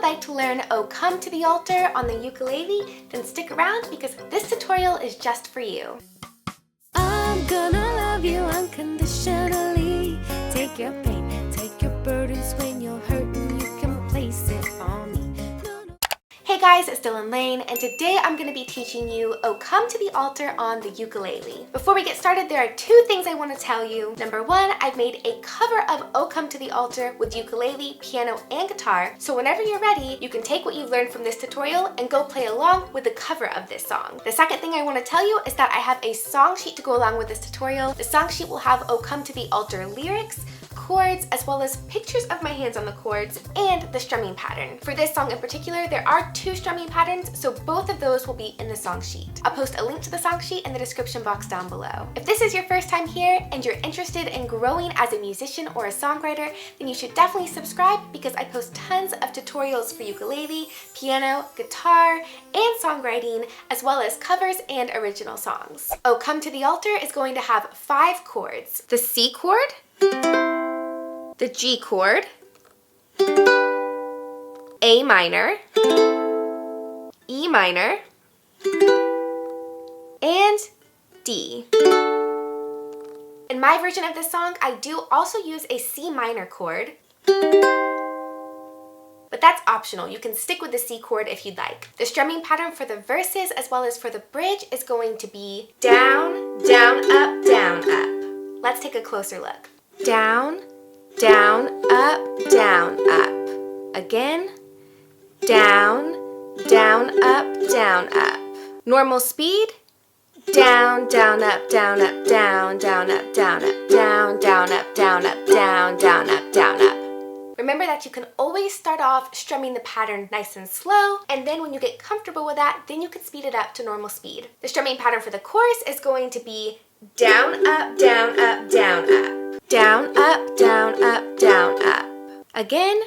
like to learn "Oh Come to the Altar" on the ukulele, then stick around because this tutorial is just for you. I'm gonna love you unconditionally. Take your pain, take your burdens. When you're hurting, you can place it on me. Hey guys, it's Dylan Laine, and today I'm going to be teaching you "Oh Come to the Altar" on the ukulele. Before we get started, there are two things I want to tell you. Number one, I've made a cover of "Oh Come to the Altar" with ukulele, piano, and guitar, so whenever you're ready, you can take what you've learned from this tutorial and go play along with the cover of this song. The second thing I want to tell you is that I have a song sheet to go along with this tutorial. The song sheet will have "Oh Come to the Altar" lyrics, chords, as well as pictures of my hands on the chords and the strumming pattern. For this song in particular, there are two strumming patterns, so both of those will be in the song sheet. I'll post a link to the song sheet in the description box down below. If this is your first time here and you're interested in growing as a musician or a songwriter, then you should definitely subscribe because I post tons of tutorials for ukulele, piano, guitar, and songwriting, as well as covers and original songs. "Oh Come to the Altar" is going to have 5 chords: the C chord, the G chord, A minor, E minor, and D. In my version of this song, I do also use a C minor chord, but that's optional. You can stick with the C chord if you'd like. The strumming pattern for the verses as well as for the bridge is going to be down, down, up, down, up. Let's take a closer look. Down, down, up, down, up. Again, down, down, up, down, up. Normal speed, down, down, up, down, up, down, down, up, down, up, down, down, up, down, up, down, down, up, down, up. Remember that you can always start off strumming the pattern nice and slow, and then when you get comfortable with that, then you can speed it up to normal speed. The strumming pattern for the chorus is going to be down, up, down, up, down, up. Down, up, down, up, down, up. Again,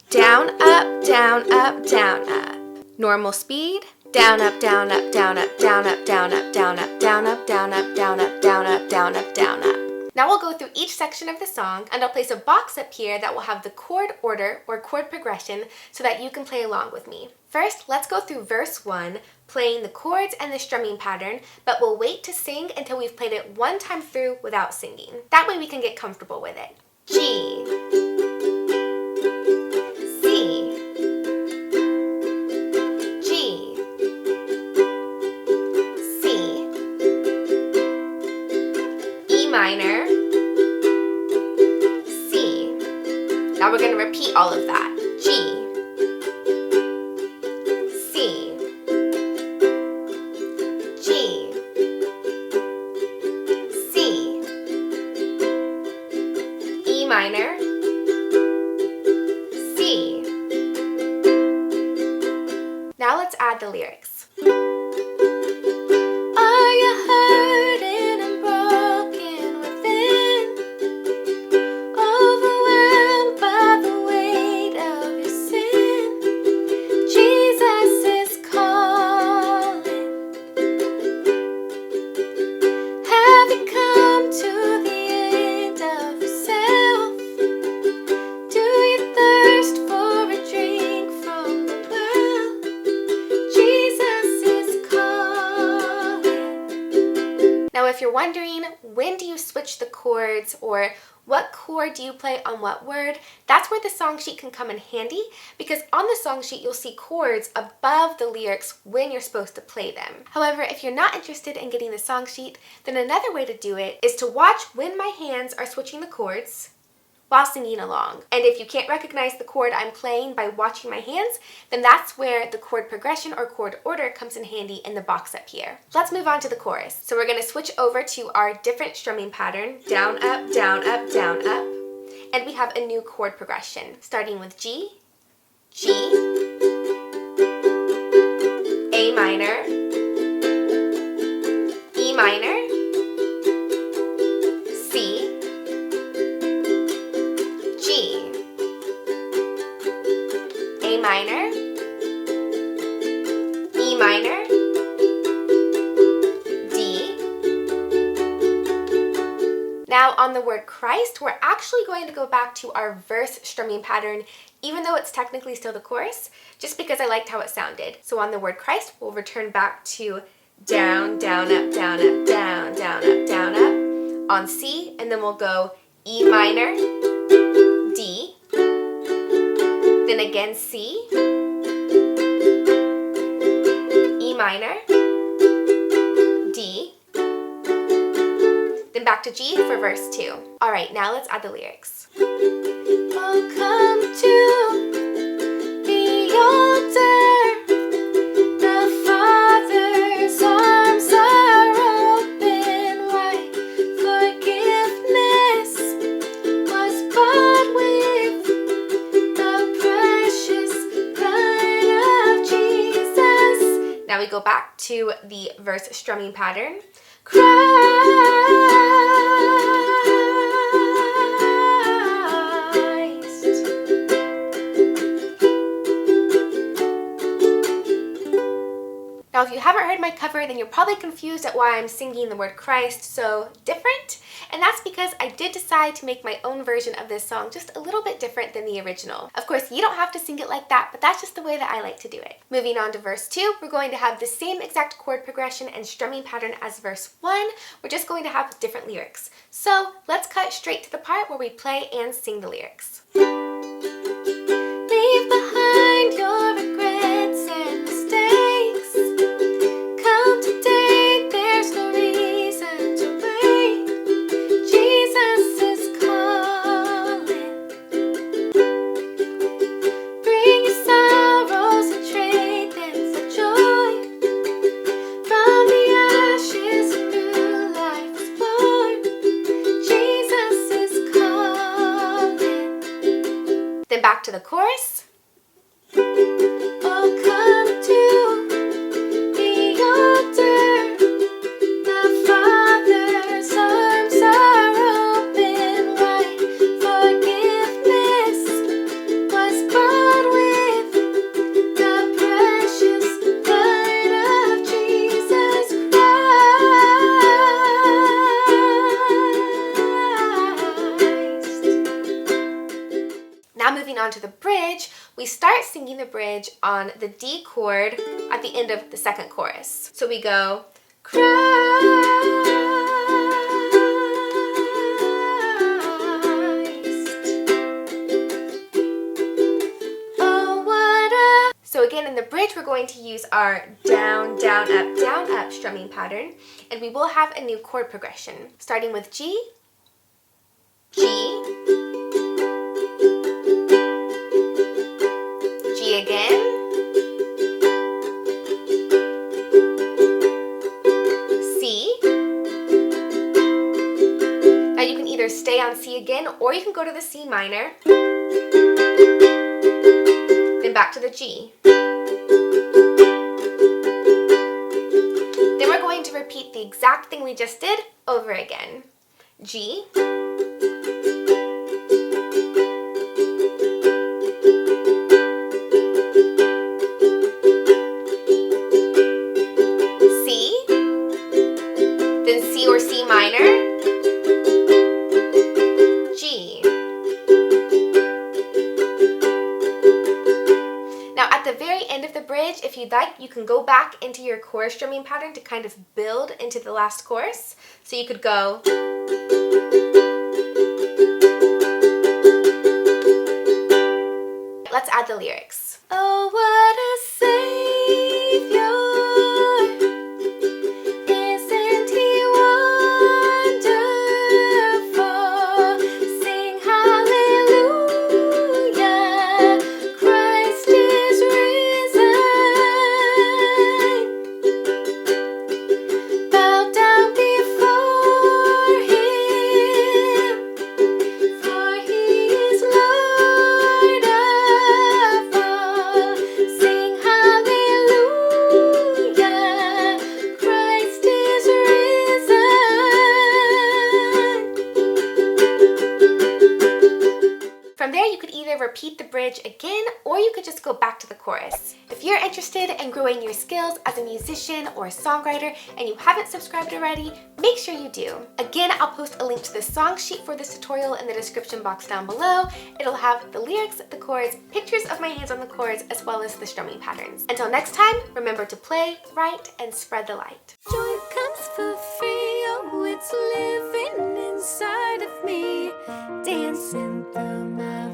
down, up, down, up, down, up. Normal speed, down, up, down, up, down, up, down, up, down, up, down, up, down, up, down, up, down, up, down, up, down, up, down, up. Now we'll go through each section of the song, and I'll place a box up here that will have the chord order or chord progression so that you can play along with me. First, let's go through verse 1, playing the chords and the strumming pattern, but we'll wait to sing until we've played it one time through without singing. That way we can get comfortable with it. G, C, G, C, E minor, C. Now we're going to repeat all of that. G, C, G, C, E minor, C. Now let's add the lyrics. Are you hurting and broken within? Overwhelmed by the weight of your sin? Jesus is calling. Have you come to the end of yourself? Do you thirst for a drink from the well? Jesus is calling. Now, if you're wondering, when do you switch the chords or what chord do you play on what word? That's where the song sheet can come in handy, because on the song sheet you'll see chords above the lyrics when you're supposed to play them. However, if you're not interested in getting the song sheet, then another way to do it is to watch when my hands are switching the chords while singing along. And if you can't recognize the chord I'm playing by watching my hands, then that's where the chord progression or chord order comes in handy in the box up here. Let's move on to the chorus. So we're going to switch over to our different strumming pattern, down, up, down, up, down, up. And we have a new chord progression, starting with G, G, A minor, E minor, C, G, A minor, E minor, D. Now on the word Christ, we're actually going to go back to our verse strumming pattern even though it's technically still the chorus, just because I liked how it sounded. So on the word Christ, we'll return back to down, down, up, down, up, down, down, up, down, up on C, and then we'll go E minor, D, then again C, E minor, D, then back to G for verse 2. All right, now let's add the lyrics. Oh, come to the altar, the Father's arms are open wide. Forgiveness was bought with the precious blood of Jesus. Now we go back to the verse strumming pattern. Christ. Now, if you haven't heard my cover, then you're probably confused at why I'm singing the word Christ so different, and that's because I did decide to make my own version of this song just a little bit different than the original. Of course, you don't have to sing it like that, but that's just the way that I like to do it. Moving on to verse 2, we're going to have the same exact chord progression and strumming pattern as verse 1. We're just going to have different lyrics. So let's cut straight to the part where we play and sing the lyrics. Leave behind your regrets and mistakes. Come today, there's no reason to wait. Jesus is calling. Bring your sorrows and trade them for joy. From the ashes, a new life is born. Jesus is calling. Then back to the chorus. Oh, come to the altar. The Father's arms are open wide. Forgiveness was bought with the precious blood of Jesus Christ. Now moving on to the bridge, we start singing the bridge on the D chord at the end of the second chorus. So we go, Christ. Oh, what a... So again, in the bridge, we're going to use our down, down, up strumming pattern, and we will have a new chord progression, starting with G, G, G again, C. Now you can either stay on C again, or you can go to the C minor, then back to the G. Then we're going to repeat the exact thing we just did over again. G, C or C minor, G. Now at the very end of the bridge, if you'd like, you can go back into your chorus strumming pattern to kind of build into the last chorus. So you could go, let's add the lyrics. Oh, what a Savior. Sing bridge again, or you could just go back to the chorus. If you're interested in growing your skills as a musician or a songwriter and you haven't subscribed already, make sure you do. Again, I'll post a link to the song sheet for this tutorial in the description box down below. It'll have the lyrics, the chords, pictures of my hands on the chords, as well as the strumming patterns. Until next time, remember to play, write, and spread the light. Joy comes for free, oh, it's living inside of me, dancing through my